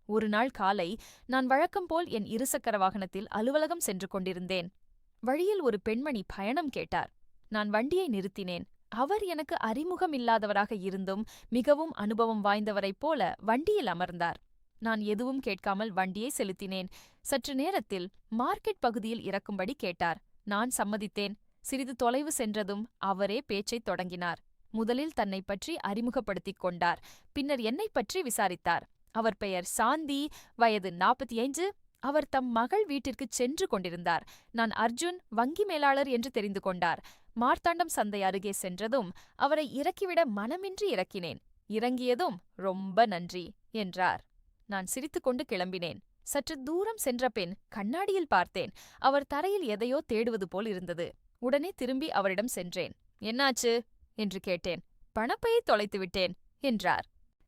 ஒரு நாள் காலை நான் வழக்கம் போல் என் இருசக்கர வாகனத்தில் அலுவலகம் சென்று கொண்டிருந்தேன். வழியில் ஒரு பெண்மணி பயணம் கேட்டார். நான் வண்டியை நிறுத்தினேன். அவர் எனக்கு அறிமுகமில்லாதவராக இருந்தும் மிகவும் அனுபவம் வாய்ந்தவரைப் போல வண்டியில் அமர்ந்தார். நான் எதுவும் கேட்காமல் வண்டியை செலுத்தினேன். சற்று நேரத்தில் மார்க்கெட் பகுதியில் இறக்கும்படி கேட்டார். நான் சம்மதித்தேன். சிறிது தொலைவு சென்றதும் அவரே பேச்சைத் தொடங்கினார். முதலில் தன்னை பற்றி அறிமுகப்படுத்திக் கொண்டார். பின்னர் என்னை பற்றி விசாரித்தார். அவர் பெயர் சாந்தி, வயது 45. அவர் தம் மகள் வீட்டிற்குச் சென்று கொண்டிருந்தார். நான் அர்ஜுன், வங்கி மேலாளர் என்று தெரிந்து கொண்டார். மார்த்தாண்டம் சந்தை அருகே சென்றதும் அவரை இறக்கிவிட மனமின்றி இறக்கினேன். இறங்கியதும் ரொம்ப நன்றி என்றார். நான் சிரித்துக்கொண்டு கிளம்பினேன். சற்று தூரம் சென்ற பின் கண்ணாடியில் பார்த்தேன். அவர் தரையில் எதையோ தேடுவது போல் இருந்தது. உடனே திரும்பி அவரிடம் சென்றேன். என்னாச்சு என்று கேட்டேன். பணப்பையை தொலைத்து விட்டேன் என்றார்.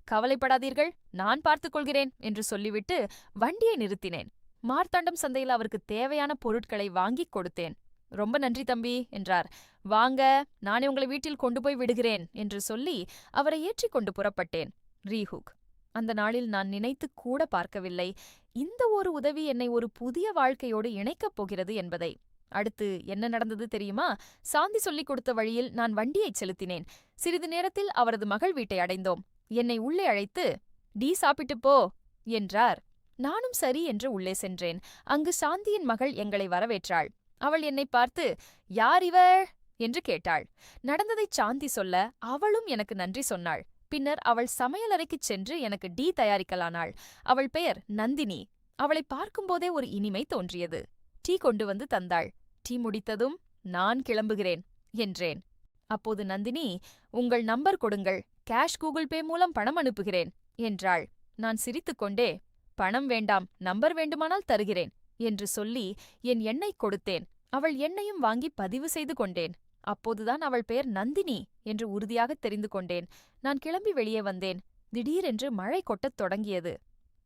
கவலைப்படாதீர்கள், நான் பார்த்துக் கொள்கிறேன் என்று சொல்லிவிட்டு வண்டியை நிறுத்தினேன். மார்த்தாண்டம் சந்தையில் அவருக்கு தேவையான பொருட்களை வாங்கிக் கொடுத்தேன். ரொம்ப நன்றி தம்பி என்றார். வாங்க, நானே உங்களை வீட்டில் கொண்டு போய் விடுகிறேன் என்று சொல்லி அவரை ஏற்றிக்கொண்டு புறப்பட்டேன். ரீஹுக். அந்த நாளில் நான் நினைத்து கூட பார்க்கவில்லை இந்த ஒரு உதவி என்னை ஒரு புதிய வாழ்க்கையோடு இணைக்கப் போகிறது என்பதை. அடுத்து என்ன நடந்தது தெரியுமா? சாந்தி சொல்லிக் கொடுத்த வழியில் நான் வண்டியைச் செலுத்தினேன். சிறிது நேரத்தில் அவரது மகள் வீட்டை அடைந்தோம். என்னை உள்ளே அழைத்து, டீ சாப்பிட்டுப் போ என்றார். நானும் சரி என்று உள்ளே சென்றேன். அங்கு சாந்தியின் மகள் எங்களை வரவேற்றாள். அவள் என்னை பார்த்து, யார் இவர் என்று கேட்டாள். நடந்ததைச் சாந்தி சொல்ல அவளும் எனக்கு நன்றி சொன்னாள். பின்னர் அவள் சமையலறைக்குச் சென்று எனக்கு டீ தயாரிக்கலானாள். அவள் பெயர் நந்தினி. அவளை பார்க்கும்போதே ஒரு இனிமை தோன்றியது. டீ கொண்டு வந்து தந்தாள். டீ முடித்ததும் நான் கிளம்புகிறேன் என்றேன். அப்போது நந்தினி, உங்கள் நம்பர் கொடுங்கள், கேஷ் கூகுள் பே மூலம் பணம் அனுப்புகிறேன் என்றாள். நான் சிரித்துக்கொண்டே, பணம் வேண்டாம், நம்பர் வேண்டுமானால் தருகிறேன் என்று சொல்லி என் எண்ணைக் கொடுத்தேன். அவள் எண்ணையும் வாங்கி பதிவு செய்து கொண்டேன். அப்போதுதான் அவள் பெயர் நந்தினி என்று உறுதியாகத் தெரிந்து கொண்டேன். நான் கிளம்பி வெளியே வந்தேன். திடீரென்று மழை கொட்டத் தொடங்கியது.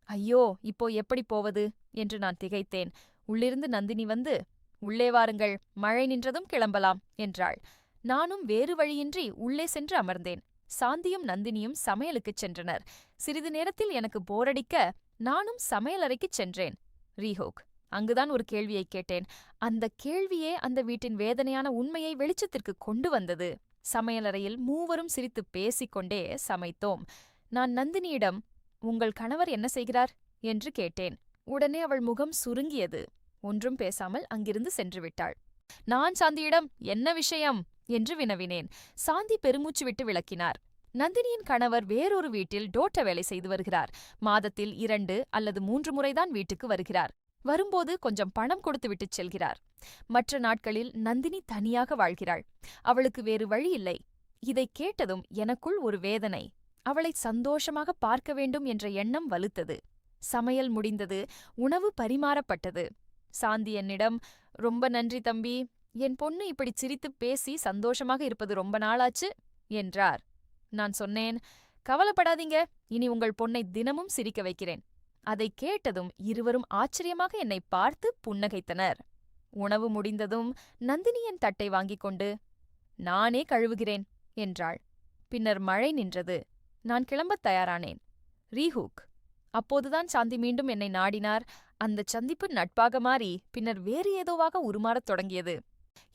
ஐயோ, இப்போ எப்படி போவது என்று நான் திகைத்தேன். உள்ளிருந்து நந்தினி வந்து, உள்ளே வாருங்கள், மழை நின்றதும் கிளம்பலாம் என்றாள். நானும் வேறு வழியின்றி உள்ளே சென்று அமர்ந்தேன். சாந்தியும் நந்தினியும் சமையலுக்குச் சென்றனர். சிறிது நேரத்தில் எனக்கு போரடிக்க நானும் சமையலறைக்குச் சென்றேன். ரீஹோக். அங்குதான் ஒரு கேள்வியைக் கேட்டேன். அந்த கேள்வியே அந்த வீட்டின் வேதனையான உண்மையை வெளிச்சத்திற்கு கொண்டு வந்தது. சமையலறையில் மூவரும் சிரித்துப் பேசிக்கொண்டே சமைத்தோம். நான் நந்தினியிடம், உங்கள் கணவர் என்ன செய்கிறார் என்று கேட்டேன். உடனே அவள் முகம் சுருங்கியது. ஒன்றும் பேசாமல் அங்கிருந்து சென்று விட்டாள். நான் சாந்தியிடம், என்ன விஷயம் என்று வினவினேன். சாந்தி பெருமூச்சு விட்டு விளக்கினார். நந்தினியின் கணவர் வேறொரு வீட்டில் டோட்ட வேலை செய்து வருகிறார். மாதத்தில் 2 அல்லது 3 முறைதான் வீட்டுக்கு வருகிறார். வரும்போது கொஞ்சம் பணம் கொடுத்து விட்டுச் செல்கிறார். மற்ற நாட்களில் நந்தினி தனியாக வாழ்கிறாள். அவளுக்கு வேறு வழி இல்லை. இதைக் கேட்டதும் எனக்குள் ஒரு வேதனை. அவளை சந்தோஷமாக பார்க்க வேண்டும் என்ற எண்ணம் வலுத்தது. சமையல் முடிந்தது. உணவு பரிமாறப்பட்டது. சாந்தி என்னிடம், ரொம்ப நன்றி தம்பி, என் பொண்ணு இப்படி சிரித்துப் பேசி சந்தோஷமாக இருப்பது ரொம்ப நாளாச்சு என்றார். நான் சொன்னேன், கவலைப்படாதீங்க, இனி உங்கள் பொண்ணை தினமும் சிரிக்க வைக்கிறேன். அதைக் கேட்டதும் இருவரும் ஆச்சரியமாக என்னை பார்த்து புன்னகைத்தனர். உணவு முடிந்ததும் நந்தினி என் தட்டை வாங்கிக் கொண்டு, நானே கழுவுகிறேன் என்றாள். பின்னர் மழை நின்றது. நான் கிளம்பத் தயாரானேன். ரீஹூக். அப்போதுதான் சாந்தி மீண்டும் என்னை நாடினார். அந்தச் சந்திப்பு நட்பாக மாறி பின்னர் வேறு ஏதோவாக உருமாறத் தொடங்கியது.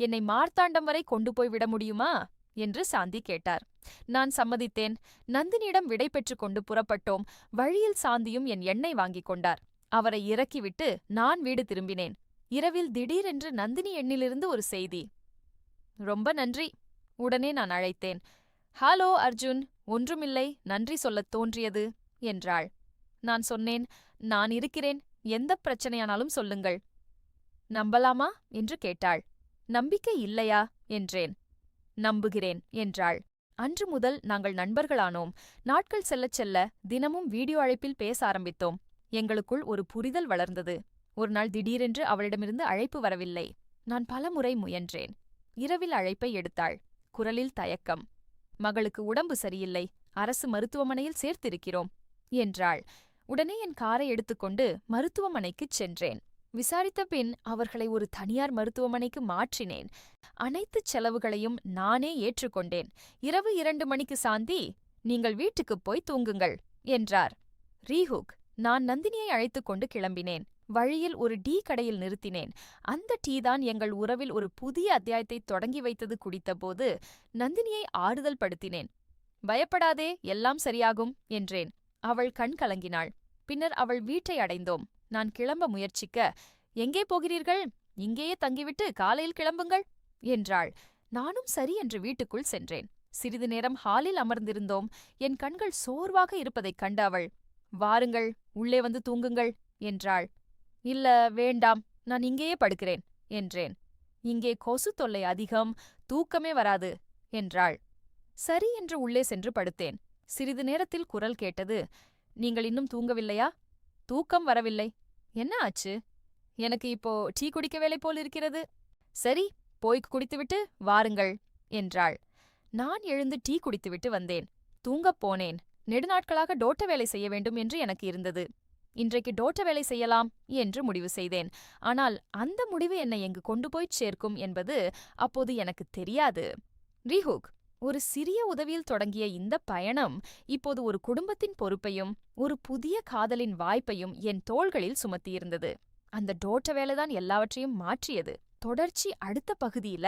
என்னை மார்த்தாண்டம் வரை கொண்டு போய் விட முடியுமா என்று சாந்தி கேட்டார். நான் சம்மதித்தேன். நந்தினியிடம் விடை பெற்றுக் கொண்டு புறப்பட்டோம். வழியில் சாந்தியும் என் எண்ணை வாங்கிக் கொண்டார். அவரை இறக்கிவிட்டு நான் வீடு திரும்பினேன். இரவில் திடீரென்று நந்தினி எண்ணிலிருந்து ஒரு செய்தி. ரொம்ப நன்றி. உடனே நான் அழைத்தேன். ஹலோ அர்ஜுன், ஒன்றுமில்லை, நன்றி சொல்லத் தோன்றியது என்றாள். நான் சொன்னேன், நான் இருக்கிறேன், எந்தப் பிரச்சனையானாலும் சொல்லுங்கள். நம்பலாமா என்று கேட்டாள். நம்பிக்கை இல்லையா என்றேன். நம்புகிறேன் என்றாள். அன்று முதல் நாங்கள் நண்பர்களானோம். நாட்கள் செல்லச் செல்ல தினமும் வீடியோ அழைப்பில் பேச ஆரம்பித்தோம். எங்களுக்குள் ஒரு புரிதல் வளர்ந்தது. ஒரு நாள் திடீரென்று அவளிடமிருந்து அழைப்பு வரவில்லை. நான் பலமுறை முயன்றேன். இரவில் அழைப்பை எடுத்தாள். குரலில் தயக்கம். மகளுக்கு உடம்பு சரியில்லை, அரசு மருத்துவமனையில் சேர்த்திருக்கிறோம் என்றாள். உடனே என் காரை எடுத்துக்கொண்டு மருத்துவமனைக்குச் சென்றேன். விசாரித்த பின் அவர்களை ஒரு தனியார் மருத்துவமனைக்கு மாற்றினேன். அனைத்துச் செலவுகளையும் நானே ஏற்றுக்கொண்டேன். இரவு 2 மணிக்கு சாந்தி, நீங்கள் வீட்டுக்குப் போய் தூங்குங்கள் என்றார். ரீஹுக். நான் நந்தினியை அழைத்துக் கொண்டு கிளம்பினேன். வழியில் ஒரு டீ கடையில் நிறுத்தினேன். அந்த டீ தான் எங்கள் உறவில் ஒரு புதிய அத்தியாயத்தை தொடங்கி வைத்தது. குடித்தபோது நந்தினியை ஆறுதல் படுத்தினேன். பயப்படாதே, எல்லாம் சரியாகும் என்றேன். அவள் கண் கலங்கினாள். பின்னர் அவள் வீட்டை அடைந்தோம். நான் கிளம்ப முயற்சிக்க, எங்கே போகிறீர்கள்? இங்கேயே தங்கிவிட்டு காலையில் கிளம்புங்கள் என்றாள். நானும் சரி என்று வீட்டுக்குள் சென்றேன். சிறிது நேரம் ஹாலில் அமர்ந்திருந்தோம். என் கண்கள் சோர்வாக இருப்பதைக் கண்ட அவள், வாருங்கள், உள்ளே வந்து தூங்குங்கள் என்றாள். இல்ல, வேண்டாம், நான் இங்கேயே படுக்கிறேன் என்றேன். இங்கே கொசு தொல்லை அதிகம், தூக்கமே வராது என்றாள். சரி என்று உள்ளே சென்று படுத்தேன். சிறிது நேரத்தில் குரல் கேட்டது. நீங்கள் இன்னும் தூங்கவில்லையா? தூக்கம் வரவில்லை. என்ன ஆச்சு? எனக்கு இப்போ டீ குடிக்க வேலை போல் இருக்கிறது. சரி, போய்க் குடித்துவிட்டு வாருங்கள் என்றாள். நான் எழுந்து டீ குடித்துவிட்டு வந்தேன். தூங்கப் போனேன். நெடுநாட்களாக டோட்ட வேலை செய்ய வேண்டும் என்று எனக்கு இருந்தது. இன்றைக்கு டோட்ட வேலை செய்யலாம் என்று முடிவு செய்தேன். ஆனால் அந்த முடிவு என்னை எங்கு கொண்டு போய்ச் சேர்க்கும் என்பது அப்போது எனக்கு தெரியாது. ரீஹூக், ஒரு சிறிய உதவியில் தொடங்கிய இந்த பயணம் இப்போது ஒரு குடும்பத்தின் பொறுப்பையும் ஒரு புதிய காதலின் வாய்ப்பையும் என் தோள்களில் சுமத்தியிருந்தது. அந்த டோட்ட வேலைதான் எல்லாவற்றையும் மாற்றியது. தொடர்ச்சி அடுத்த பகுதியில.